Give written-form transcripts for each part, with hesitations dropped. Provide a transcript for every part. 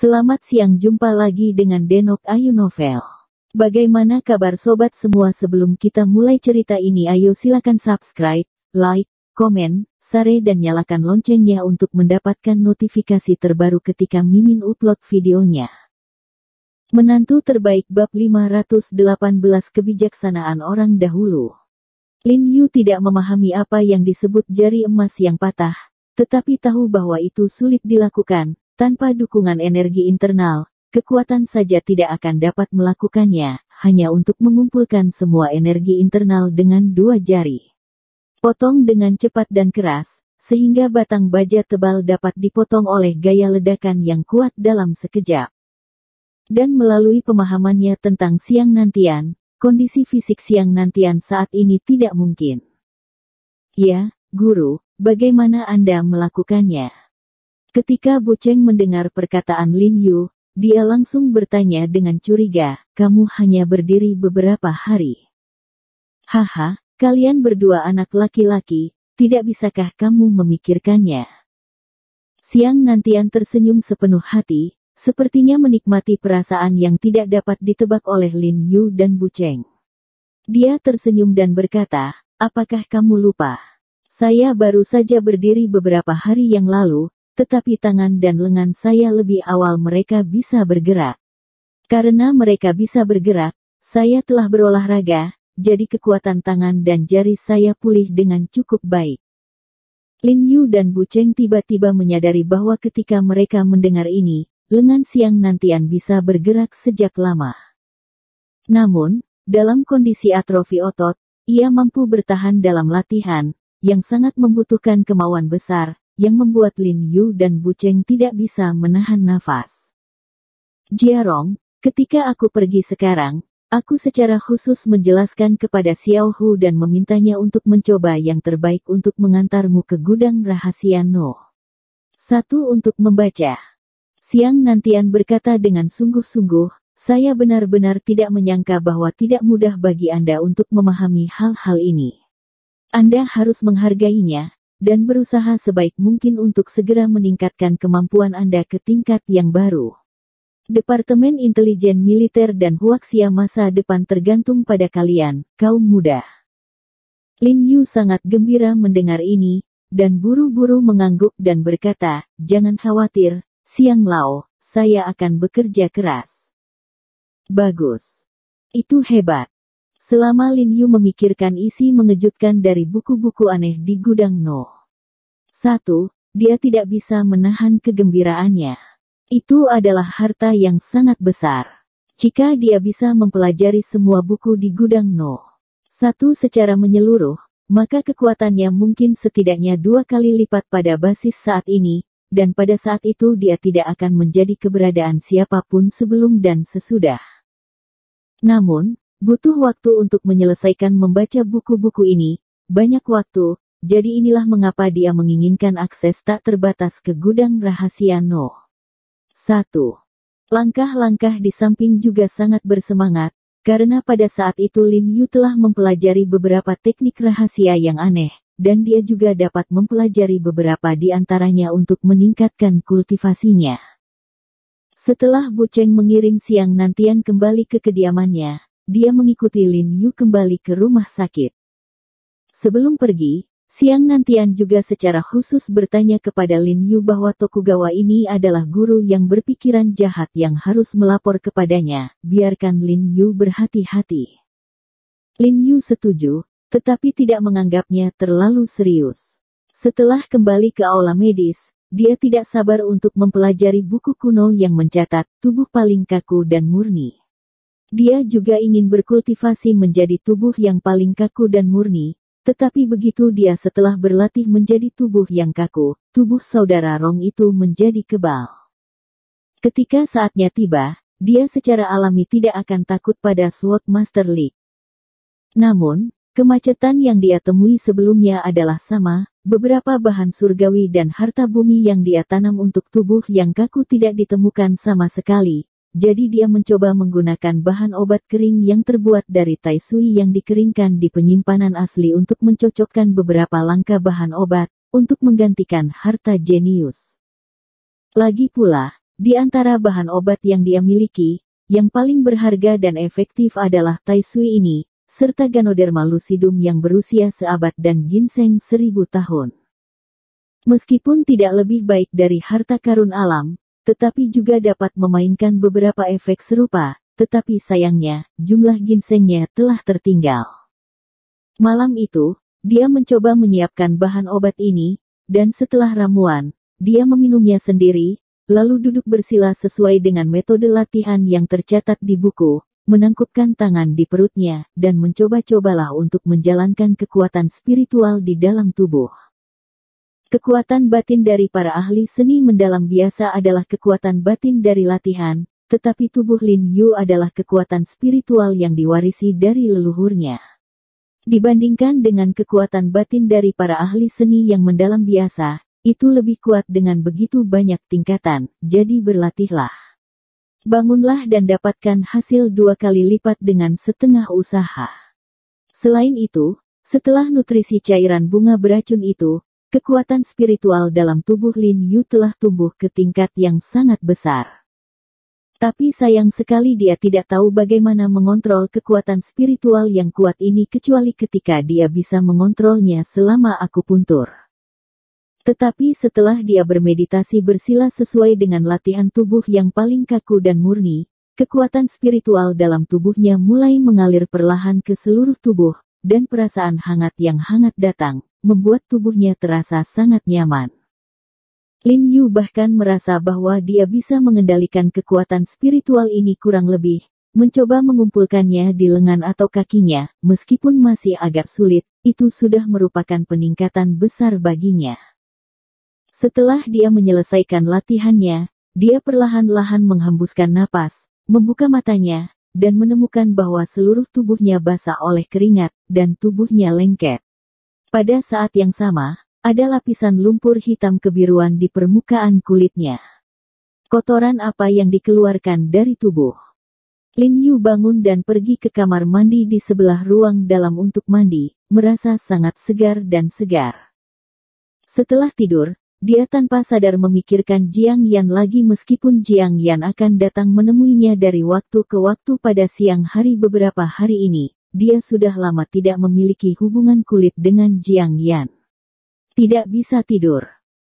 Selamat siang, jumpa lagi dengan Denok Ayu Novel. Bagaimana kabar sobat semua? Sebelum kita mulai cerita ini, ayo silakan subscribe, like, komen, share dan nyalakan loncengnya untuk mendapatkan notifikasi terbaru ketika Mimin upload videonya. Menantu terbaik bab 518 kebijaksanaan orang dahulu. Lin Yu tidak memahami apa yang disebut jari emas yang patah, tetapi tahu bahwa itu sulit dilakukan. Tanpa dukungan energi internal, kekuatan saja tidak akan dapat melakukannya, hanya untuk mengumpulkan semua energi internal dengan dua jari. Potong dengan cepat dan keras, sehingga batang baja tebal dapat dipotong oleh gaya ledakan yang kuat dalam sekejap. Dan melalui pemahamannya tentang siang nantian, kondisi fisik siang nantian saat ini tidak mungkin. Ya, Guru, bagaimana Anda melakukannya? Ketika Bu Cheng mendengar perkataan Lin Yu, dia langsung bertanya dengan curiga, kamu hanya berdiri beberapa hari. Haha, kalian berdua anak laki-laki, tidak bisakah kamu memikirkannya? Siang nantian tersenyum sepenuh hati, sepertinya menikmati perasaan yang tidak dapat ditebak oleh Lin Yu dan Bu Cheng. Dia tersenyum dan berkata, apakah kamu lupa? Saya baru saja berdiri beberapa hari yang lalu, tetapi tangan dan lengan saya lebih awal mereka bisa bergerak. Karena mereka bisa bergerak, saya telah berolahraga, jadi kekuatan tangan dan jari saya pulih dengan cukup baik. Lin Yu dan Bu Cheng tiba-tiba menyadari bahwa ketika mereka mendengar ini, lengan siang nantian bisa bergerak sejak lama. Namun, dalam kondisi atrofi otot, ia mampu bertahan dalam latihan, yang sangat membutuhkan kemauan besar, yang membuat Lin Yu dan Bu Cheng tidak bisa menahan nafas. Jiarong, ketika aku pergi sekarang, aku secara khusus menjelaskan kepada Xiao Hu dan memintanya untuk mencoba yang terbaik untuk mengantarmu ke gudang rahasia No. 1 untuk membaca. Siang nantian berkata dengan sungguh-sungguh, saya benar-benar tidak menyangka bahwa tidak mudah bagi Anda untuk memahami hal-hal ini. Anda harus menghargainya, dan berusaha sebaik mungkin untuk segera meningkatkan kemampuan Anda ke tingkat yang baru. Departemen Intelijen Militer dan Huaxia masa depan tergantung pada kalian, kaum muda. Lin Yu sangat gembira mendengar ini, dan buru-buru mengangguk dan berkata, jangan khawatir, Siang Lao, saya akan bekerja keras. Bagus. Itu hebat. Selama Lin Yu memikirkan isi mengejutkan dari buku-buku aneh di gudang No. 1, dia tidak bisa menahan kegembiraannya. Itu adalah harta yang sangat besar. Jika dia bisa mempelajari semua buku di gudang No. 1 secara menyeluruh, maka kekuatannya mungkin setidaknya 2 kali lipat pada basis saat ini, dan pada saat itu dia tidak akan menjadi keberadaan siapapun sebelum dan sesudah. Namun, butuh waktu untuk menyelesaikan membaca buku-buku ini, banyak waktu, jadi inilah mengapa dia menginginkan akses tak terbatas ke gudang rahasia No. 1. Langkah-langkah di samping juga sangat bersemangat, karena pada saat itu Lin Yu telah mempelajari beberapa teknik rahasia yang aneh, dan dia juga dapat mempelajari beberapa di antaranya untuk meningkatkan kultivasinya. Setelah Bu Cheng mengiring siang nantian kembali ke kediamannya, dia mengikuti Lin Yu kembali ke rumah sakit. Sebelum pergi, siang nantian juga secara khusus bertanya kepada Lin Yu bahwa Tokugawa ini adalah guru yang berpikiran jahat yang harus melapor kepadanya, biarkan Lin Yu berhati-hati. Lin Yu setuju, tetapi tidak menganggapnya terlalu serius. Setelah kembali ke aula medis, dia tidak sabar untuk mempelajari buku kuno yang mencatat tubuh paling kaku dan murni. Dia juga ingin berkultivasi menjadi tubuh yang paling kaku dan murni, tetapi begitu dia setelah berlatih menjadi tubuh yang kaku, tubuh saudara Rong itu menjadi kebal. Ketika saatnya tiba, dia secara alami tidak akan takut pada Sword Master League. Namun, kemacetan yang dia temui sebelumnya adalah sama, beberapa bahan surgawi dan harta bumi yang dia tanam untuk tubuh yang kaku tidak ditemukan sama sekali. Jadi dia mencoba menggunakan bahan obat kering yang terbuat dari tai sui yang dikeringkan di penyimpanan asli untuk mencocokkan beberapa langkah bahan obat, untuk menggantikan harta jenius. Lagi pula, Di antara bahan obat yang dia miliki, yang paling berharga dan efektif adalah Tai Sui ini, serta Ganoderma lucidum yang berusia seabad dan ginseng 1000 tahun. Meskipun tidak lebih baik dari harta karun alam, tetapi juga dapat memainkan beberapa efek serupa, tetapi sayangnya, jumlah ginsengnya telah tertinggal. Malam itu, dia mencoba menyiapkan bahan obat ini, dan setelah ramuan, dia meminumnya sendiri, lalu duduk bersila sesuai dengan metode latihan yang tercatat di buku, menangkupkan tangan di perutnya, dan mencoba-cobalah untuk menjalankan kekuatan spiritual di dalam tubuh. Kekuatan batin dari para ahli seni mendalam biasa adalah kekuatan batin dari latihan, tetapi tubuh Lin Yu adalah kekuatan spiritual yang diwarisi dari leluhurnya. Dibandingkan dengan kekuatan batin dari para ahli seni yang mendalam biasa, itu lebih kuat dengan begitu banyak tingkatan, jadi berlatihlah. Bangunlah dan dapatkan hasil 2 kali lipat dengan setengah usaha. Selain itu, setelah nutrisi cairan bunga beracun itu, kekuatan spiritual dalam tubuh Lin Yu telah tumbuh ke tingkat yang sangat besar. Tapi sayang sekali dia tidak tahu bagaimana mengontrol kekuatan spiritual yang kuat ini kecuali ketika dia bisa mengontrolnya selama akupuntur. Tetapi setelah dia bermeditasi bersila sesuai dengan latihan tubuh yang paling kaku dan murni, kekuatan spiritual dalam tubuhnya mulai mengalir perlahan ke seluruh tubuh, dan perasaan hangat yang hangat datang, membuat tubuhnya terasa sangat nyaman. Lin Yu bahkan merasa bahwa dia bisa mengendalikan kekuatan spiritual ini kurang lebih, mencoba mengumpulkannya di lengan atau kakinya, meskipun masih agak sulit, itu sudah merupakan peningkatan besar baginya. Setelah dia menyelesaikan latihannya, dia perlahan-lahan menghembuskan napas, membuka matanya, dan menemukan bahwa seluruh tubuhnya basah oleh keringat, dan tubuhnya lengket. Pada saat yang sama, ada lapisan lumpur hitam kebiruan di permukaan kulitnya. Kotoran apa yang dikeluarkan dari tubuh? Lin Yu bangun dan pergi ke kamar mandi di sebelah ruang dalam untuk mandi, merasa sangat segar dan segar. Setelah tidur, dia tanpa sadar memikirkan Jiang Yan lagi meskipun Jiang Yan akan datang menemuinya dari waktu ke waktu pada siang hari beberapa hari ini. Dia sudah lama tidak memiliki hubungan kulit dengan Jiang Yan. Tidak bisa tidur.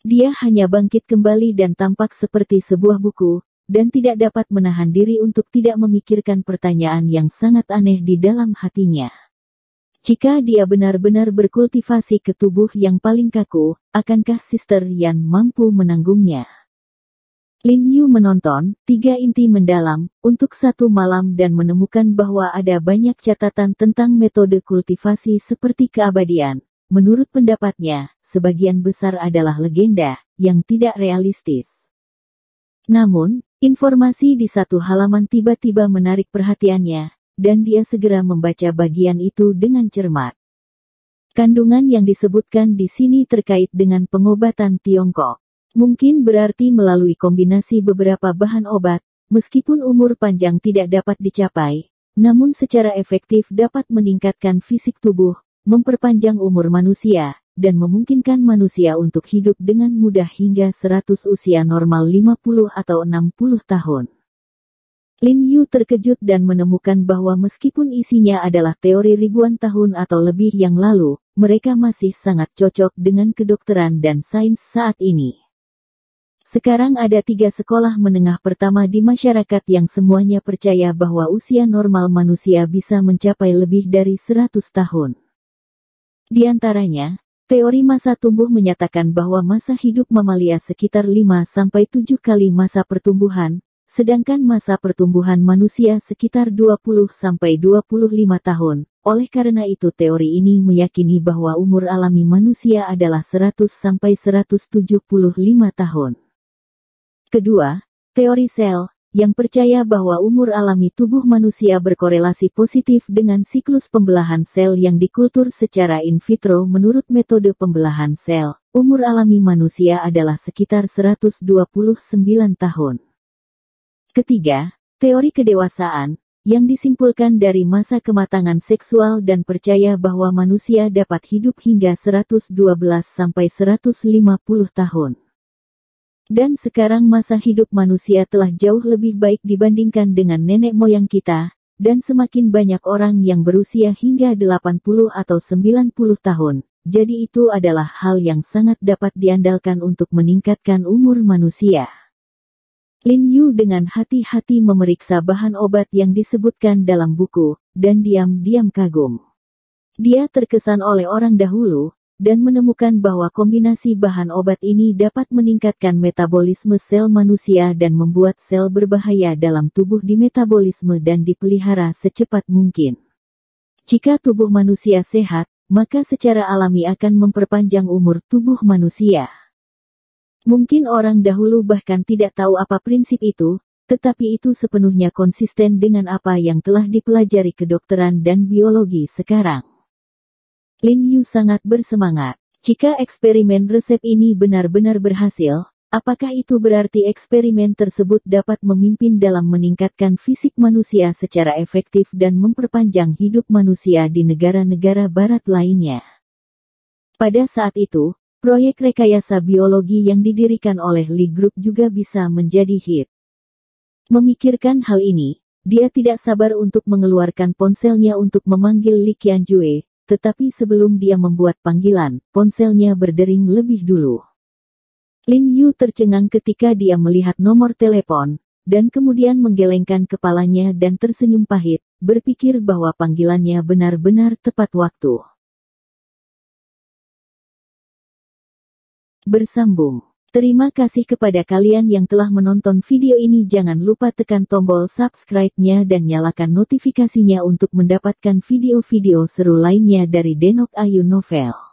Dia hanya bangkit kembali dan tampak seperti sebuah buku, dan tidak dapat menahan diri untuk tidak memikirkan pertanyaan yang sangat aneh di dalam hatinya. Jika dia benar-benar berkultivasi ke tubuh yang paling kaku, akankah Sister Yan mampu menanggungnya? Lin Yu menonton 3 inti mendalam untuk 1 malam dan menemukan bahwa ada banyak catatan tentang metode kultivasi seperti keabadian. Menurut pendapatnya, sebagian besar adalah legenda yang tidak realistis. Namun, informasi di 1 halaman tiba-tiba menarik perhatiannya, dan dia segera membaca bagian itu dengan cermat. Kandungan yang disebutkan di sini terkait dengan pengobatan Tiongkok. Mungkin berarti melalui kombinasi beberapa bahan obat, meskipun umur panjang tidak dapat dicapai, namun secara efektif dapat meningkatkan fisik tubuh, memperpanjang umur manusia, dan memungkinkan manusia untuk hidup dengan mudah hingga 100 usia normal 50 atau 60 tahun. Lin Yu terkejut dan menemukan bahwa meskipun isinya adalah teori ribuan tahun atau lebih yang lalu, mereka masih sangat cocok dengan kedokteran dan sains saat ini. Sekarang ada 3 sekolah menengah pertama di masyarakat yang semuanya percaya bahwa usia normal manusia bisa mencapai lebih dari 100 tahun. Di antaranya, teori masa tumbuh menyatakan bahwa masa hidup mamalia sekitar 5-7 kali masa pertumbuhan, sedangkan masa pertumbuhan manusia sekitar 20-25 tahun. Oleh karena itu teori ini meyakini bahwa umur alami manusia adalah 100-175 tahun. Kedua, teori sel, yang percaya bahwa umur alami tubuh manusia berkorelasi positif dengan siklus pembelahan sel yang dikultur secara in vitro. Menurut metode pembelahan sel, umur alami manusia adalah sekitar 129 tahun. Ketiga, teori kedewasaan, yang disimpulkan dari masa kematangan seksual dan percaya bahwa manusia dapat hidup hingga 112-150 tahun. Dan sekarang masa hidup manusia telah jauh lebih baik dibandingkan dengan nenek moyang kita, dan semakin banyak orang yang berusia hingga 80 atau 90 tahun. Jadi itu adalah hal yang sangat dapat diandalkan untuk meningkatkan umur manusia. Lin Yu dengan hati-hati memeriksa bahan obat yang disebutkan dalam buku, dan diam-diam kagum. Dia terkesan oleh orang dahulu, dan menemukan bahwa kombinasi bahan obat ini dapat meningkatkan metabolisme sel manusia dan membuat sel berbahaya dalam tubuh dimetabolisme dan dipelihara secepat mungkin. Jika tubuh manusia sehat, maka secara alami akan memperpanjang umur tubuh manusia. Mungkin orang dahulu bahkan tidak tahu apa prinsip itu, tetapi itu sepenuhnya konsisten dengan apa yang telah dipelajari kedokteran dan biologi sekarang. Lin Yu sangat bersemangat. Jika eksperimen resep ini benar-benar berhasil, apakah itu berarti eksperimen tersebut dapat memimpin dalam meningkatkan fisik manusia secara efektif dan memperpanjang hidup manusia di negara-negara barat lainnya? Pada saat itu, proyek rekayasa biologi yang didirikan oleh Li Group juga bisa menjadi hit. Memikirkan hal ini, dia tidak sabar untuk mengeluarkan ponselnya untuk memanggil Li Qianjue. Tetapi sebelum dia membuat panggilan, ponselnya berdering lebih dulu. Lin Yu tercengang ketika dia melihat nomor telepon, dan kemudian menggelengkan kepalanya dan tersenyum pahit, berpikir bahwa panggilannya benar-benar tepat waktu. Bersambung. Terima kasih kepada kalian yang telah menonton video ini. Jangan lupa tekan tombol subscribe-nya dan nyalakan notifikasinya untuk mendapatkan video-video seru lainnya dari Denok Ayu Novel.